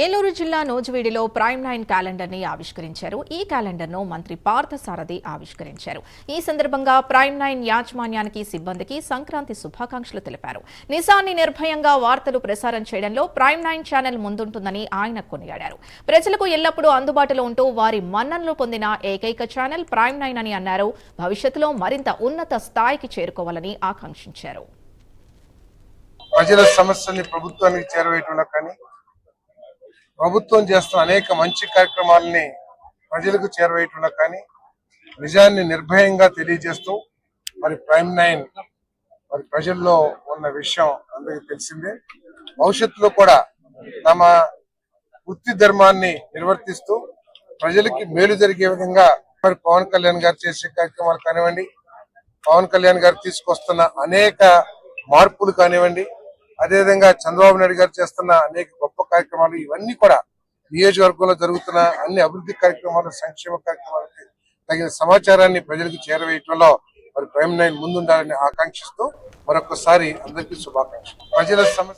ఏలూరు జిల్లా నూజివీడులో prime 9 calendar ని ఆవిష్కరించారు. ఈ క్యాలెండర్ ను మంత్రి పార్థసారథి ఆవిష్కరించారు. ఈ సందర్భంగా ప్రైమ్ 9 యాజమాన్యానికి సిబ్బందికి సంక్రాంతి శుభాకాంక్షలు తెలిపారు. నిజాన్ని నిర్భయంగా వార్తలు ప్రసారం చేయడంలో ప్రైమ్ 9 ఛానల్ ముందుంటుందని ఆయన కొనియాడారు. ప్రజలకు ఎల్లప్పుడూ అందుబాటులో ఉంటూ వారి మన్ననలు పొందిన ఏకైక ఛానల్ ప్రైమ్ 9 అని అన్నారు. భవిష్యత్తులో మరింత ఉన్నత స్థాయికి చేరుకోవాలని ఆకాంక్షించారు. ప్రజల సమస్యల్ని ప్రభుత్వానికి చేరవేయటంలో కానీ ప్రభుత్వం చేస్తున్న అనేక మంచి కార్యక్రమాలని ప్రజలకు చేరవేయటంలో కానీ నిజాన్ని నిర్భయంగా తెలియజేస్తూ మరి ప్రైమ్ 9 మరి ప్రజల్లో ఉన్న విషయం అందరికీ తెలిసిందే. భవిష్యత్తులో కూడా తమ వృత్తి ధర్మాన్ని నిర్వర్తిస్తూ ప్రజలకి మేలు జరిగే విధంగా మరి పవన్ కళ్యాణ్ గారు చేసే కార్యక్రమాలు కానివ్వండి, పవన్ కళ్యాణ్ గారు తీసుకొస్తున్న అనేక మార్పులు కానివ్వండి, అదేవిధంగా చంద్రబాబు నాయుడు గారు చేస్తున్న అనేక గొప్ప కార్యక్రమాలు ఇవన్నీ కూడా నియోజకవర్గంలో జరుగుతున్న అన్ని అభివృద్ధి కార్యక్రమాలు, సంక్షేమ కార్యక్రమాలకి తగిన సమాచారాన్ని ప్రజలకు చేరవేయటంలో మరి ప్రైమ్ 9 ముందుండాలని ఆకాంక్షిస్తూ మరొకసారి అందరికీ శుభాకాంక్షలు. ప్రజల సమస్య